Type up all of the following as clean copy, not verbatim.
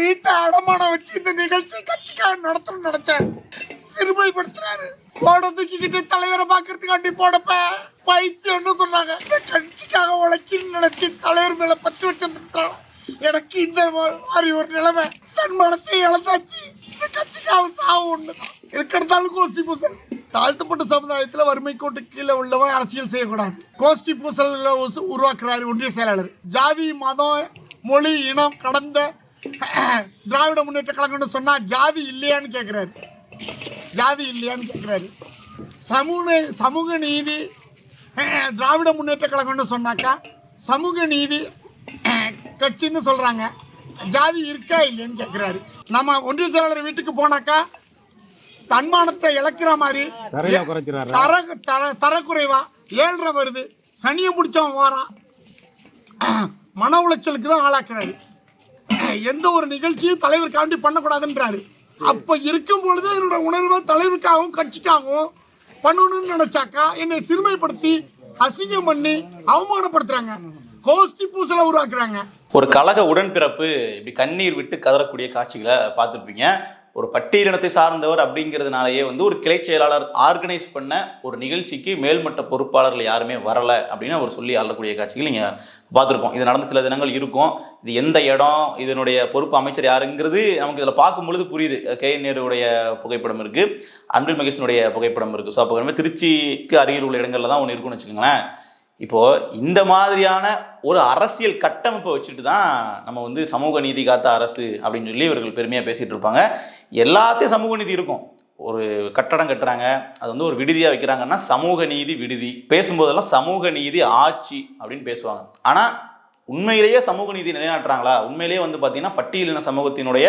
வீட்டை அடமானம் வச்சு இந்த நிகழ்ச்சி கட்சிக்காக நடத்தணும்னு நினைச்சேன். சிறுமைப்படுத்துறாரு. போட தூக்கிக்கிட்டு தலைவரை பாக்குறதுக்காண்டி போடப்ப பைத்தியம்னு சொன்னாங்க. இந்த கட்சிக்காக உழைக்கணும்னு நினைச்சு தலைவர் மேல பற்று வச்சிருந்தாங்க. எனக்கு இந்த மாதிரி ஒரு நிலைமை. தன்மானத்தை இழந்தாச்சு. இந்த கட்சிக்காக சாவு ஒண்ணு. இதுக்கெடுத்தாலும் கோஷ்டி பூசல். தாழ்த்தப்பட்ட சமுதாயத்தில் வறுமை கோட்டு கீழே உள்ளவன் அரசியல் செய்யக்கூடாது. கோஷ்டி பூசல் உருவாக்குறாரு ஒன்றிய செயலாளர். ஜாதி மதம் மொழி இனம் கடந்த திராவிட முன்னேற்ற கழகம்னு சொன்னா ஜாதி இல்லையான்னு கேட்கிறாரு. ஜாதி இல்லையான்னு கேட்கிறாரு. சமூக நீதி திராவிட முன்னேற்ற கழகம்னு சொன்னாக்கா சமூக நீதி கட்சின்னு சொல்றாங்க. ஜாதி இருக்கா இல்லையான்னு கேட்கிறாரு. நம்ம ஒன்றிய செயலாளர் வீட்டுக்கு போனாக்கா தன்மானத்தை இழக்கிற மாதிரி தரக்குறைவா 7.5 வருது. சனியை பிடிச்சவன் வாரான். மன உளைச்சலுக்கு தான் ஆளாக்குறாரு. எந்த ஒரு நிகழ்ச்சியும் தலைவர் காண்டி பண்ணக்கூடாதுன்றாரு. அப்போ இருக்கும் பொழுது என்னோட உணர்வை தலைவருக்காகவும் கட்சிக்காகவும் பண்ணணும்னு நினைச்சாக்கா என்னை சிறுமைப்படுத்தி அசிங்கம் பண்ணி அவமானப்படுத்துறாங்க. கோஷ்டி பூசலை உருவாக்குறாங்க. ஒரு கழக உடன்பிறப்பு இப்படி கண்ணீர் விட்டு கதறக்கூடிய காட்சிகளை பார்த்துருப்பீங்க. ஒரு பட்டியலினத்தை சார்ந்தவர் அப்படிங்கிறதுனாலேயே வந்து ஒரு கிளை செயலாளர் ஆர்கனைஸ் பண்ண ஒரு நிகழ்ச்சிக்கு மேல்மட்ட பொறுப்பாளர்கள் யாருமே வரலை அப்படின்னு அவர் சொல்லி ஆளக்கூடிய காட்சிகள் நீங்கள் பார்த்துருப்போம். இது நடந்த சில தினங்கள் இருக்கும். இது எந்த இடம், இதனுடைய பொறுப்பு அமைச்சர் யாருங்கிறது நமக்கு இதில் பார்க்கும்பொழுது புரியுது. கே.என். நேருடைய புகைப்படம் இருக்குது, அன்பில் மகேஷனுடைய புகைப்படம் இருக்குது. ஸோ அப்போ திருச்சிக்கு அருகில் உள்ள இடங்களில் தான் ஒன்று இருக்குன்னு வச்சுக்கோங்களேன். இப்போது இந்த மாதிரியான ஒரு அரசியல் கட்டமைப்பை வச்சுட்டு தான் நம்ம வந்து சமூக நீதி காத்த அரசு அப்படின்னு சொல்லி இவர்கள் பெருமையாக பேசிகிட்டு இருப்பாங்க. எல்லாத்தையும் சமூக நீதி இருக்கும். ஒரு கட்டடம் கட்டுறாங்க, அது வந்து ஒரு விடுதியாக வைக்கிறாங்கன்னா சமூக நீதி விடுதி. பேசும்போதெல்லாம் சமூக நீதி ஆட்சி அப்படின்னு பேசுவாங்க. ஆனால் உண்மையிலேயே சமூக நீதி நிலைநாட்டுறாங்களா? உண்மையிலேயே வந்து பார்த்தீங்கன்னா பட்டியலின சமூகத்தினுடைய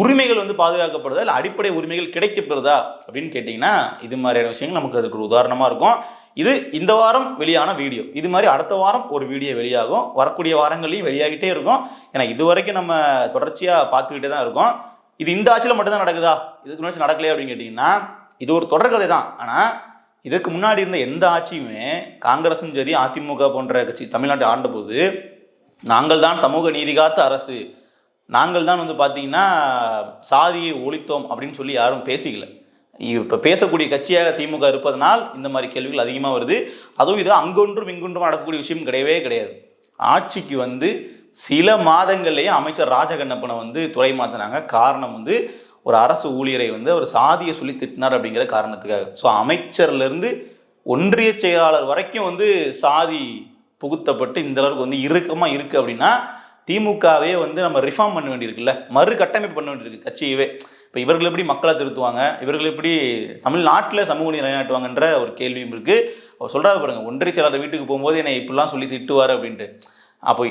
உரிமைகள் வந்து பாதுகாக்கப்படுதா, இல்லை அடிப்படை உரிமைகள் கிடைக்கப்படுதா அப்படின்னு கேட்டிங்கன்னா இது மாதிரியான விஷயங்கள் நமக்கு அதுக்கு ஒரு உதாரணமாக இருக்கும். இது இந்த வாரம் வெளியான வீடியோ. இது மாதிரி அடுத்த வாரம் ஒரு வீடியோ வெளியாகும். வரக்கூடிய வாரங்களையும் வெளியாகிட்டே இருக்கும். ஏன்னா இது வரைக்கும் நம்ம தொடர்ச்சியாக பார்த்துக்கிட்டே தான் இருக்கோம். இது இந்த ஆட்சியில் மட்டும்தான் நடக்குதா, இதுக்கு முன்னாடி நடக்கலையே அப்படின்னு கேட்டிங்கன்னா இது ஒரு தொடர்கதை தான். ஆனால் இதுக்கு முன்னாடி இருந்த எந்த ஆட்சியுமே காங்கிரஸும் சரி அதிமுக போன்ற கட்சி தமிழ்நாட்டை ஆண்டபோது நாங்கள் தான் சமூக நீதி காத்த அரசு, நாங்கள் தான் வந்து பார்த்தீங்கன்னா சாதியை ஒழித்தோம் அப்படின்னு சொல்லி யாரும் பேசிக்கல. இப்போ பேசக்கூடிய கட்சியாக திமுக இருப்பதனால் இந்த மாதிரி கேள்விகள் அதிகமாக வருது. அதுவும் இது அங்கொன்றும் இங்கொன்றும் நடக்கக்கூடிய விஷயம் கிடையவே கிடையாது. ஆட்சிக்கு வந்து சில மாதங்கள்லேயே அமைச்சர் ராஜகண்ணப்பனை வந்து துறை மாற்றினாங்க. காரணம் வந்து ஒரு அரசு ஊழியரை வந்து அவர் சாதியை சொல்லி திட்டினார் அப்படிங்கிற காரணத்துக்காக. ஸோ அமைச்சர்லேருந்து ஒன்றிய செயலாளர் வரைக்கும் வந்து சாதி புகுத்தப்பட்டு இந்த அளவுக்கு வந்து இறுக்கமாக இருக்குது அப்படின்னா திமுகவே வந்து நம்ம ரிஃபார்ம் பண்ண வேண்டியிருக்குல்ல, மறு கட்டமைப்பு பண்ண வேண்டியிருக்கு கட்சியவே. இப்போ இவர்கள் எப்படி மக்களை திருத்துவாங்க, இவர்கள் எப்படி தமிழ்நாட்டில் சமூக நீதி நிலைநாட்டுவாங்கன்ற ஒரு கேள்வியும் இருக்குது. அவர் சொல்கிறாரு பாருங்க, ஒன்றிய செயலாளர் வீட்டுக்கு போகும்போது என்னை இப்படிலாம் சொல்லி திட்டுவார் அப்படின்ட்டு. அப்போ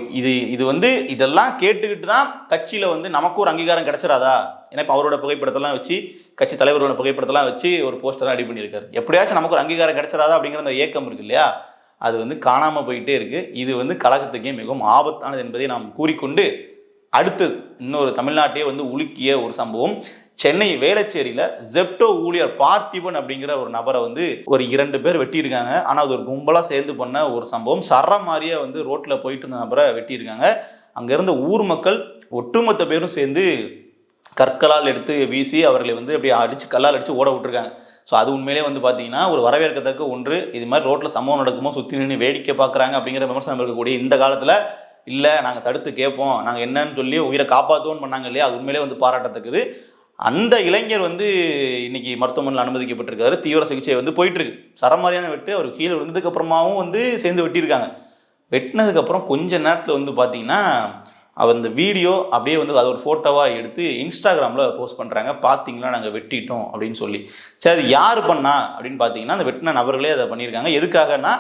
இது வந்து இதெல்லாம் கேட்டுக்கிட்டு தான் கட்சியில் வந்து நமக்கு ஒரு அங்கீகாரம் கிடைச்சிடாதா? ஏன்னா இப்போ அவரோட புகைப்படத்தெல்லாம் வச்சு கட்சி தலைவரோட புகைப்படத்தெல்லாம் வச்சு ஒரு போஸ்டர்லாம் ரெடி பண்ணியிருக்காரு. எப்படியாச்சும் நமக்கு ஒரு அங்கீகாரம் கிடைச்சிடாதா அப்படிங்கிற அந்த ஏக்கம் இருக்கு இல்லையா, அது வந்து காணாமல் போயிட்டே இருக்குது. இது வந்து கழகத்துக்கே மிகவும் ஆபத்தானது என்பதை நாம் கூறிக்கொண்டு அடுத்தது இன்னொரு தமிழ்நாட்டையே வந்து உலுக்கிய ஒரு சம்பவம். சென்னை வேளச்சேரியில் ஜெப்டோ ஊழியர் பார்த்திபன் அப்படிங்கிற ஒரு நபரை வந்து ஒரு 2 பேர் வெட்டியிருக்காங்க. ஆனால் அது ஒரு கும்பலாக சேர்ந்து பண்ண ஒரு சம்பவம். சரம் மாதிரியே வந்து ரோட்டில் போயிட்டு இருந்த நபரை வெட்டியிருக்காங்க. அங்கே இருந்த ஊர் மக்கள் ஒட்டுமொத்த பேரும் சேர்ந்து கற்களால் எடுத்து வீசி அவர்களை வந்து அப்படியே அடித்து கல்லால் அடித்து ஓட விட்டுருக்காங்க. ஸோ அது உண்மையிலே வந்து பார்த்தீங்கன்னா ஒரு வரவேற்கத்தக்க ஒன்று. இது மாதிரி ரோட்டில் சம்பவம் நடக்குமோ சுற்றி நின்று வேடிக்கை பார்க்குறாங்க அப்படிங்கிற விமர்சனம் இருக்கக்கூடிய இந்த காலத்தில் இல்லை நாங்கள் தடுத்து கேட்போம், நாங்கள் என்னன்னு சொல்லி உயிரை காப்பாற்றுவோன்னு பண்ணாங்க இல்லையா, அது உண்மையிலே வந்து பாராட்டத்தக்குது. அந்த இளைஞர் வந்து இன்னைக்கு மருத்துவமனையில் அனுமதிக்கப்பட்டிருக்காரு. தீவிர சிகிச்சை வந்து போயிட்டுருக்கு. சரமாரியான வெட்டு அவர் கீழே விழுந்ததுக்கு அப்புறமாவும் வந்து சேர்ந்து வெட்டியிருக்காங்க. வெட்டினதுக்கப்புறம் கொஞ்ச நேரத்தில் வந்து பார்த்தீங்கன்னா அவர் இந்த வீடியோ அப்படியே வந்து அது ஒரு ஃபோட்டோவாக எடுத்து இன்ஸ்டாகிராமில் போஸ்ட் பண்ணுறாங்க. பார்த்தீங்களா நாங்கள் வெட்டிட்டோம் அப்படின்னு சொல்லி. சரி அது யார் பண்ணா அப்படின்னு பார்த்தீங்கன்னா அந்த வெட்டின நபர்களே அதை பண்ணியிருக்காங்க. எதுக்காகனா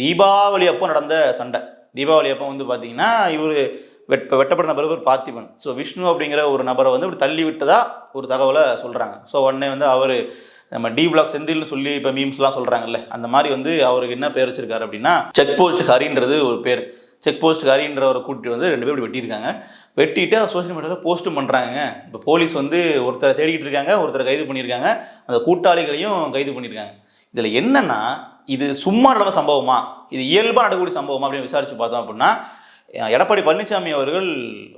தீபாவளி அப்போ நடந்த சண்டை. தீபாவளி அப்போ வந்து பார்த்தீங்கன்னா இவர் வெட்டப்பட்ட நபர் பார்த்திபன். ஸோ விஷ்ணு அப்படிங்கிற ஒரு நபரை வந்து இப்படி தள்ளி விட்டதா ஒரு தகவலை சொல்கிறாங்க. ஸோ உடனே வந்து அவர் நம்ம டி பிளாக் செந்தில்னு சொல்லி இப்போ மீம்ஸ்லாம் சொல்கிறாங்கல்ல, அந்த மாதிரி வந்து அவருக்கு என்ன பேர் வச்சிருக்காரு அப்படின்னா செக் போஸ்ட் ஹரின்றது ஒரு பேர். செக் போஸ்ட் ஹரின்றவரை கூட்டிட்டு வந்து 2 பேர் இப்படி வெட்டியிருக்காங்க. வெட்டிட்டு சோஷியல் மீடியாவில் போஸ்ட்டும் பண்ணுறாங்க. இப்போ போலீஸ் வந்து ஒருத்தரை தேடிக்கிட்டு இருக்காங்க, ஒருத்தரை கைது பண்ணியிருக்காங்க, அந்த கூட்டாளிகளையும் கைது பண்ணியிருக்காங்க. இதில் என்னன்னா இது சும்மா நடந்த சம்பவமா, இது இயல்பாக நடக்கக்கூடிய சம்பவமா அப்படின்னு விசாரிச்சு பார்த்தோம் அப்படின்னா எடப்பாடி பழனிசாமி அவர்கள்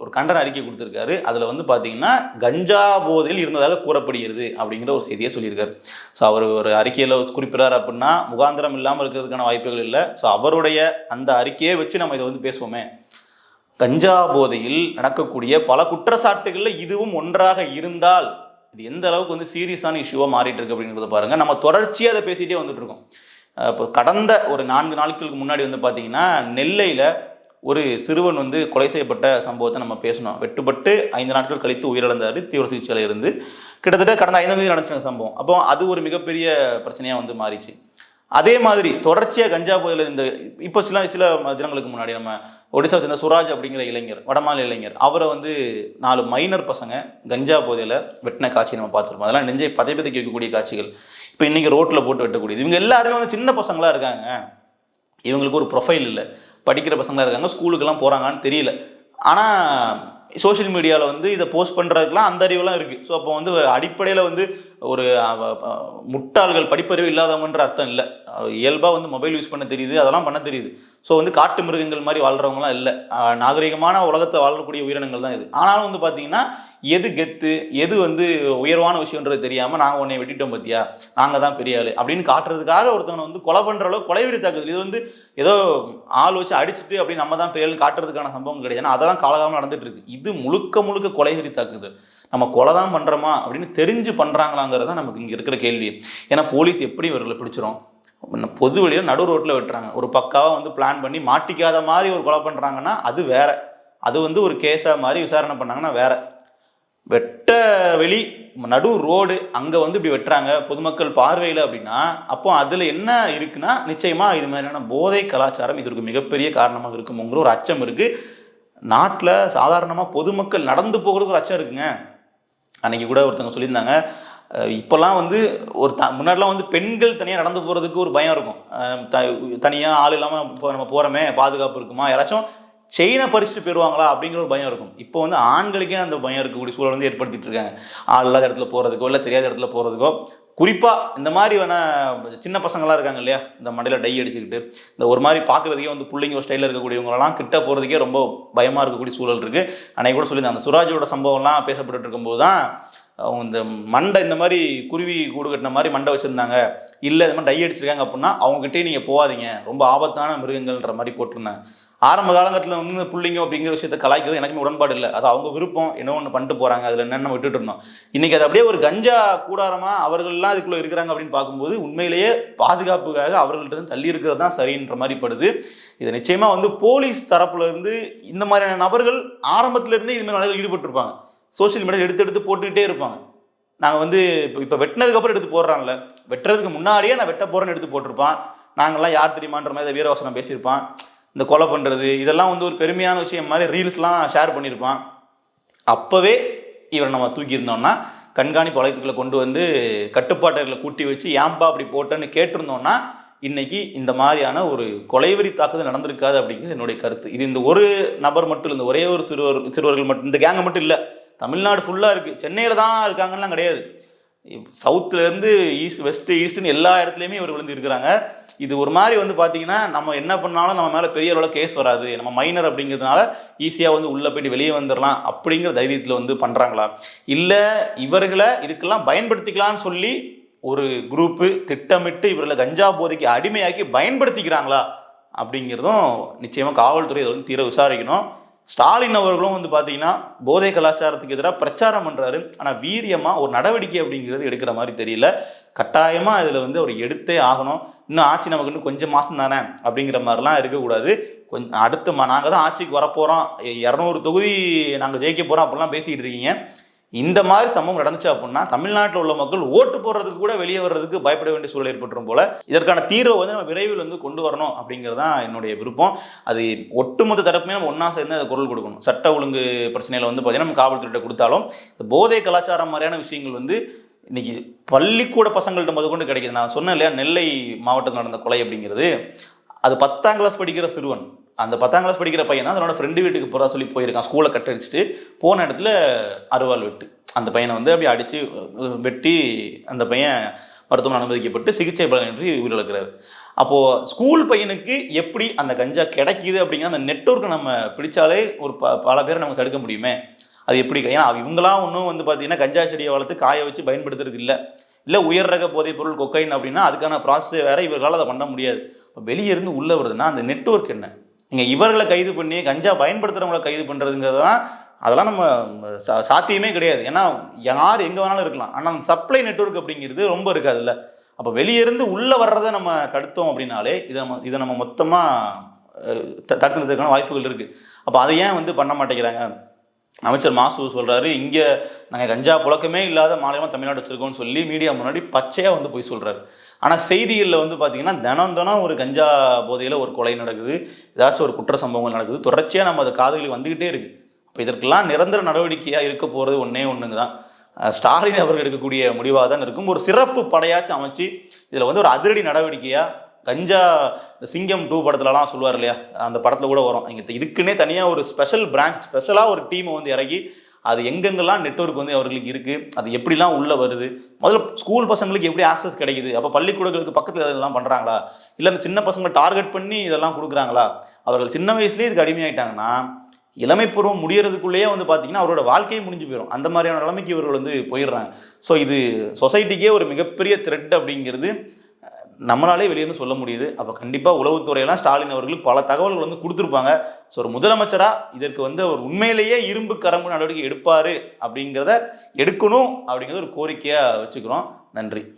ஒரு கண்டன அறிக்கை கொடுத்துருக்காரு. அதில் வந்து பார்த்தீங்கன்னா கஞ்சா போதையில் இருந்ததாக கூறப்படுகிறது அப்படிங்கிற ஒரு செய்தியை சொல்லியிருக்காரு. ஸோ அவர் ஒரு அறிக்கையில் குறிப்பிடார் அப்படின்னா முகாந்திரம் இல்லாமல் இருக்கிறதுக்கான வாய்ப்புகள் இல்லை. ஸோ அவருடைய அந்த அறிக்கையை வச்சு நம்ம இதை வந்து பேசுவோமே. கஞ்சா போதையில் நடக்கக்கூடிய பல குற்றச்சாட்டுகளில் இதுவும் ஒன்றாக இருந்தால் இது எந்த அளவுக்கு வந்து சீரியஸான இஷ்யூவாக மாறிட்டு இருக்கு அப்படிங்கிறத பாருங்கள். நம்ம தொடர்ச்சியாக அதை பேசிகிட்டே வந்துட்டு இருக்கோம். இப்போ கடந்த ஒரு 4 நாட்களுக்கு முன்னாடி வந்து பார்த்தீங்கன்னா நெல்லையில் ஒரு சிறுவன் வந்து கொலை செய்யப்பட்ட சம்பவத்தை நம்ம பேசணும். வெட்டுப்பட்டு 5 நாட்கள் கழித்து உயிரிழந்தார். தீவிர சிகிச்சையில் இருந்து கிட்டத்தட்ட கடந்த 5ஆம் தேதி நடந்த சம்பவம். அப்போ அது ஒரு மிகப்பெரிய பிரச்சனையாக வந்து மாறிச்சு. அதே மாதிரி தொடர்ச்சியாக கஞ்சா போதையில் இந்த இப்போ சில தினங்களுக்கு முன்னாடி நம்ம ஒடிசாவை சேர்ந்த சுராஜ் அப்படிங்கிற இளைஞர், வடமாநில இளைஞர், அவரை வந்து 4 மைனர் பசங்க கஞ்சா போதையில் வெட்டின காட்சி நம்ம பார்த்துருப்போம். அதெல்லாம் நெஞ்சை பதைப்பதைக்க வைக்கக்கூடிய காட்சிகள். இப்போ இன்றைக்கி ரோட்டில் போட்டு வெட்டக்கூடியது. இவங்க எல்லாருமே வந்து சின்ன பசங்களாக இருக்காங்க. இவங்களுக்கு ஒரு ப்ரொஃபைல் இல்லை. படிக்கிற பசங்களாக இருக்காங்க. ஸ்கூலுக்கெல்லாம் போகிறாங்கன்னு தெரியல. ஆனால் சோஷியல் மீடியாவில் வந்து இதை போஸ்ட் பண்ணுறதுக்கெலாம் அந்த அறிவுலாம் இருக்குது. ஸோ அப்போ வந்து அடிப்படையில் வந்து ஒரு முட்டாள்கள், படிப்பறிவு இல்லாதவங்கன்ற அர்த்தம் இல்லை. இயல்பாக வந்து மொபைல் யூஸ் பண்ண தெரியுது, அதெல்லாம் பண்ண தெரியுது. ஸோ வந்து காட்டு மிருகங்கள் மாதிரி வாழ்கிறவங்களாம் இல்லை. நாகரிகமான உலகத்தை வாழக்கூடிய உயிரினங்கள் தான் இது. ஆனாலும் வந்து பார்த்தீங்கன்னா எது கெத்து, எது வந்து உயர்வான விஷயன்றது தெரியாமல் நாங்கள் உன்னை வெட்டிட்டோம் பார்த்தியா, நாங்கள் தான் பெரிய ஆள் அப்படின்னு காட்டுறதுக்காக ஒருத்தவனை வந்து கொலை பண்ணுற அளவுக்கு கொலைவெறி தாக்குதல். இது வந்து ஏதோ ஆள் வச்சு அடிச்சுட்டு அப்படி நம்ம தான் பெரிய ஆள் காட்டுறதுக்கான சம்பவம் கிடையாது. ஏன்னா அதெல்லாம் காலகாலம் நடந்துட்டு இருக்கு. இது முழுக்க கொலைவெறி தாக்குதல். நம்ம கொலை தான் பண்ணுறோமா அப்படின்னு தெரிஞ்சு பண்ணுறாங்களாங்கிறது தான் நமக்கு இங்கே இருக்கிற கேள்வி. ஏன்னா போலீஸ் எப்படி இவர்களை பிடிச்சிரும்? பொது வழியில் நடு ரோட்டில் வெட்டுறாங்க. ஒரு பக்காவாக வந்து பிளான் பண்ணி மாட்டிக்காத மாதிரி ஒரு கொலை பண்ணுறாங்கன்னா அது வேற. அது வந்து ஒரு கேஸாக மாதிரி விசாரணை பண்ணாங்கன்னா வேற. வெட்ட வெளி நடு ரோடு அங்கே வந்து இப்படி வெட்டுறாங்க பொதுமக்கள் பார்வையில் அப்படின்னா அப்போ அதில் என்ன இருக்குன்னா நிச்சயமாக இது மாதிரியான போதை கலாச்சாரம் இதற்கு மிகப்பெரிய காரணமாக இருக்குங்கிற ஒரு அச்சம் இருக்குது. நாட்டில் சாதாரணமாக பொதுமக்கள் நடந்து போகிறதுக்கு ஒரு அச்சம் இருக்குங்க. அன்றைக்கி கூட ஒருத்தவங்க சொல்லியிருந்தாங்க, இப்போல்லாம் வந்து ஒரு முன்னாடிலாம் வந்து பெண்கள் தனியாக நடந்து போகிறதுக்கு ஒரு பயம் இருக்கும். தனியாக ஆள் இல்லாமல் நம்ம போகிறோமே பாதுகாப்பு இருக்குமா, யாராச்சும் செயினை பறிச்சுட்டு போயிடுவாங்களா அப்படிங்கிற ஒரு பயம் இருக்கும். இப்போ வந்து ஆண்களுக்கே அந்த பயம் இருக்கக்கூடிய சூழல் வந்து ஏற்படுத்திட்டு இருக்காங்க. ஆள் இல்லாத இடத்துல போகிறதுக்கோ இல்லை தெரியாத இடத்துல போகிறதுக்கோ. குறிப்பாக இந்த மாதிரி சின்ன பசங்களாம் இருக்காங்க இல்லையா, இந்த மண்டையில் டை அடிச்சுக்கிட்டு இந்த ஒரு மாதிரி பார்க்குறதுக்கே வந்து பிள்ளைங்க ஒரு ஸ்டைலில் இருக்கக்கூடியவங்களெல்லாம் கிட்ட போகிறதுக்கே ரொம்ப பயமாக இருக்கக்கூடிய சூழல் இருக்குது. அன்னைக்கு கூட சொல்லியிருந்தாங்க, அந்த சுராஜோட சம்பவம்லாம் பேசப்பட்டு இருக்கும்போது தான் அவங்க இந்த மண்டை இந்த மாதிரி குருவி கூடு கட்டின மாதிரி மண்டை வச்சுருந்தாங்க, இல்லை இந்த மாதிரி டை அடிச்சிருக்காங்க அப்படின்னா அவங்ககிட்டே நீங்கள் போகாதீங்க, ரொம்ப ஆபத்தான மிருகங்கள்ன்ற மாதிரி போட்டிருந்தாங்க. ஆரம்ப காலகட்டத்தில் வந்து பிள்ளைங்க அப்படிங்கிற விஷயத்தை கலாய்க்கிறது எனக்குமே உடன்பாடு இல்லை. அது அவங்க விருப்பம், என்ன ஒன்று பண்ணிட்டு போகிறாங்க, அதில் என்னென்ன விட்டுட்டு இருந்தோம். இன்றைக்கி அது அப்படியே ஒரு கஞ்சா கூடாரமாக அவர்கள்லாம் இதுக்குள்ளே இருக்கிறாங்க அப்படின்னு பார்க்கும்போது உண்மையிலேயே பாதுகாப்புக்காக அவர்கள்ட்ட தள்ளி இருக்கிறது தான் சரின்ற மாதிரி படுது. இதை நிச்சயமாக வந்து போலீஸ் தரப்புல இருந்து இந்த மாதிரியான நபர்கள் ஆரம்பத்திலேருந்தே இது மாதிரி வேலைகள் ஈடுபட்டிருப்பாங்க. சோஷியல் மீடியா எடுத்து போட்டுக்கிட்டே இருப்பாங்க. நாங்கள் வந்து இப்போ வெட்டினதுக்கப்புறம் எடுத்து போடுறான்ல, வெட்டுறதுக்கு முன்னாடியே நான் வெட்ட போகிறேன்னு எடுத்து போட்டிருப்பான். நாங்கள்லாம் யார் தெரியுமான்ற மாதிரி வீரவசனம் பேசியிருப்பான். இந்த கொலை பண்ணுறது இதெல்லாம் வந்து ஒரு பெருமையான விஷயம் மாதிரி ரீல்ஸ்லாம் ஷேர் பண்ணியிருப்பான். அப்போவே இவரை நம்ம தூக்கியிருந்தோம்னா கண்காணிப்பு வளையத்துக்குள்ளே கொண்டு வந்து கட்டுப்பாட்டுகளை கூட்டி வச்சு ஏன்பா அப்படி போட்டேன்னு கேட்டிருந்தோம்னா இன்னைக்கு இந்த மாதிரியான ஒரு கொலைவெறி தாக்குதல் நடந்திருக்காது அப்படிங்கிறது என்னுடைய கருத்து. இது இந்த ஒரு நபர் மட்டும் இல்லை, இந்த ஒரே ஒரு சிறுவர்கள் மட்டும், இந்த கேங்கை மட்டும் இல்லை, தமிழ்நாடு ஃபுல்லாக இருக்குது. சென்னையில் தான் இருக்காங்கலாம் கிடையாது. சவுத்துலேருந்து வெஸ்ட்டு ஈஸ்ட்டுன்னு எல்லா இடத்துலையுமே இவர் வந்து இருக்கிறாங்க. இது ஒரு மாதிரி வந்து பார்த்தீங்கன்னா நம்ம என்ன பண்ணாலும் நம்ம மேலே பெரிய அளவில் கேஸ் வராது, நம்ம மைனர் அப்படிங்கிறதுனால ஈஸியாக வந்து உள்ளே போய்ட்டு வெளியே வந்துடலாம் அப்படிங்கிற தைரியத்தில் வந்து பண்ணுறாங்களா, இல்லை இவர்களை இதுக்கெல்லாம் பயன்படுத்திக்கலான்னு சொல்லி ஒரு குரூப்பு திட்டமிட்டு இவர்களை கஞ்சா போதைக்கு அடிமையாக்கி பயன்படுத்திக்கிறாங்களா அப்படிங்கிறதும் நிச்சயமாக காவல்துறை இதை வந்து தீர விசாரிக்கணும். ஸ்டாலின் அவர்களும் வந்து பார்த்தீங்கன்னா போதை கலாச்சாரத்துக்கு எதிராக பிரச்சாரம் பண்ணுறாரு. ஆனால் வீரியமாக ஒரு நடவடிக்கை அப்படிங்கிறது எடுக்கிற மாதிரி தெரியல. கட்டாயமாக இதில் வந்து அவர் எடுத்தே ஆகணும். இன்னும் ஆட்சி நமக்கு இன்னும் கொஞ்சம் மாதம் தானே அப்படிங்கிற மாதிரிலாம் இருக்கக்கூடாது. கொஞ்சம் அடுத்து நாங்கள் தான் ஆட்சிக்கு வரப்போகிறோம், 200 தொகுதி நாங்கள் ஜெயிக்க போகிறோம் அப்படிலாம் பேசிக்கிட்டு இருக்கீங்க. இந்த மாதிரி சம்பவம் நடந்துச்சு அப்படின்னா தமிழ்நாட்டில் உள்ள மக்கள் ஓட்டு போடுறதுக்கு கூட வெளியே வர்றதுக்கு பயப்பட வேண்டிய சூழல் ஏற்பட்டுரும் போல. இதற்கான தீர்வை வந்து நம்ம விரைவில் வந்து கொண்டு வரணும் அப்படிங்கிறது தான் என்னுடைய விருப்பம். அது ஒட்டுமொத்த தரப்புமே நம்ம ஒன்றா சேர்ந்து அதை குரல் கொடுக்கணும். சட்ட ஒழுங்கு பிரச்சனையில் வந்து பார்த்தீங்கன்னா நம்ம காவல்துறையிட்ட கொடுத்தாலும் இந்த போதை கலாச்சாரம் மாதிரியான விஷயங்கள் வந்து இன்னைக்கு பள்ளிக்கூட பசங்கள்கிட்ட முதற்கொண்டு கிடைக்கிது. நான் சொன்னேன் இல்லையா, நெல்லை மாவட்டத்தில் நடந்த கொலை அப்படிங்கிறது, அது 10ஆம் கிளாஸ் படிக்கிற சிறுவன். அந்த 10ஆம் கிளாஸ் படிக்கிற பையன் தான் அதனோட ஃப்ரெண்டு வீட்டுக்கு போகிறா சொல்லி போயிருக்கான். ஸ்கூலை கட்டடிச்சுட்டு போன இடத்துல அருவாள் வெட்டு அந்த பையனை வந்து அப்படியே அடித்து வெட்டி அந்த பையன் மருத்துவமனை அனுமதிக்கப்பட்டு சிகிச்சை பலனின்றி உயிரிழக்கிறார். அப்போது ஸ்கூல் பையனுக்கு எப்படி அந்த கஞ்சா கிடைக்குது அப்படிங்கிற அந்த நெட்வொர்க்கை நம்ம பிடிச்சாலே ஒரு பல பேரை நம்ம தடுக்க முடியுமே. அது எப்படி? ஏன்னா இவங்களாம் ஒன்றும் வந்து பார்த்தீங்கன்னா கஞ்சா செடியை வளர்த்து காய வச்சு பயன்படுத்துறது இல்லை உயர் ரக போதைப் பொருள் கொக்கைன் அப்படின்னா அதுக்கான ப்ராசஸ் வேறு, இவர்களால் அதை பண்ண முடியாது. இப்போ வெளியே இருந்து உள்ளே வருதுன்னா அந்த நெட்வொர்க் என்ன? இங்கே இவர்களை கைது பண்ணி கஞ்சா பயன்படுத்துகிறவங்களை கைது பண்ணுறதுங்கிறதுலாம் அதெல்லாம் நம்ம சாத்தியமே கிடையாது. ஏன்னா யார் எங்கே வேணாலும் இருக்கலாம், ஆனால் அந்த சப்ளை நெட்வொர்க் அப்படிங்கிறது ரொம்ப இருக்காதுல்ல. அப்போ வெளியிருந்து உள்ளே வர்றதை நம்ம தடுத்தோம் அப்படின்னாலே இதை நம்ம மொத்தமாக தடுக்கிறதுக்கான வாய்ப்புகள் இருக்குது. அப்போ அதை ஏன் வந்து பண்ண மாட்டேங்கிறாங்க? அமைச்சர் மாசு சொல்கிறாரு, இங்கே நாங்கள் கஞ்சா புழக்கமே இல்லாத மாநிலமாக தமிழ்நாடு வச்சுருக்கோம்னு சொல்லி மீடியா முன்னாடி பச்சையாக வந்து போய் சொல்கிறாரு. ஆனால் செய்திகளில் வந்து பார்த்தீங்கன்னா தினம் ஒரு கஞ்சா போதையில் ஒரு கொலை நடக்குது, ஏதாச்சும் ஒரு குற்ற சம்பவங்கள் நடக்குது, தொடர்ச்சியாக நம்ம அதை காதுகளில் வந்துக்கிட்டே இருக்குது. அப்போ இதற்கெல்லாம் நிரந்தர நடவடிக்கையாக இருக்க போகிறது ஒன்றுங்க தான், ஸ்டாலின் அவர்கள் எடுக்கக்கூடிய முடிவாக தான் இருக்கும். ஒரு சிறப்பு படையாச்சும் அமைச்சு இதில் வந்து ஒரு அதிரடி நடவடிக்கையாக கஞ்சா இந்த சிங்கம் 2 படத்துலலாம் சொல்லுவார் இல்லையா, அந்த படத்தில் கூட வரும், இங்கே இதுக்குன்னே தனியாக ஒரு ஸ்பெஷல் பிரான்ச், ஸ்பெஷலாக ஒரு டீமை வந்து இறங்கி அது எங்கெங்கெல்லாம் நெட்வொர்க் வந்து அவர்களுக்கு இருக்குது, அது எப்படிலாம் உள்ளே வருது, முதல்ல ஸ்கூல் பசங்களுக்கு எப்படி ஆக்சஸ் கிடைக்குது, அப்போ பள்ளிக்கூடங்களுக்கு பக்கத்தில் இதெல்லாம் பண்ணுறாங்களா, இல்லை அந்த சின்ன பசங்களை டார்கெட் பண்ணி இதெல்லாம் கொடுக்குறாங்களா, அவர்கள் சின்ன வயசுலேயே இதுக்கு அடிமையாயிட்டாங்கன்னா இளமை பருவம் முடியறதுக்குள்ளேயே வந்து பார்த்தீங்கன்னா அவரோட வாழ்க்கையை முடிஞ்சு போயிடும். அந்த மாதிரியான நிலைமைக்கு இவர்கள் வந்து போயிடுறாங்க. ஸோ இது சொசைட்டிக்கே ஒரு மிகப்பெரிய த்ரெட் அப்படிங்கிறது நம்மளாலே வெளியேருந்து சொல்ல முடியுது. அப்போ கண்டிப்பாக உளவுத்துறையெல்லாம் ஸ்டாலின் அவர்களுக்கு பல தகவல்கள் வந்து கொடுத்துருப்பாங்க. ஸோ ஒரு முதலமைச்சராக இதற்கு வந்து அவர் உண்மையிலேயே இரும்பு கரம்பு நடவடிக்கை எடுப்பார் அப்படிங்கிறத எடுக்கணும் அப்படிங்கிறத ஒரு கோரிக்கையாக வச்சுக்கிறோம். நன்றி.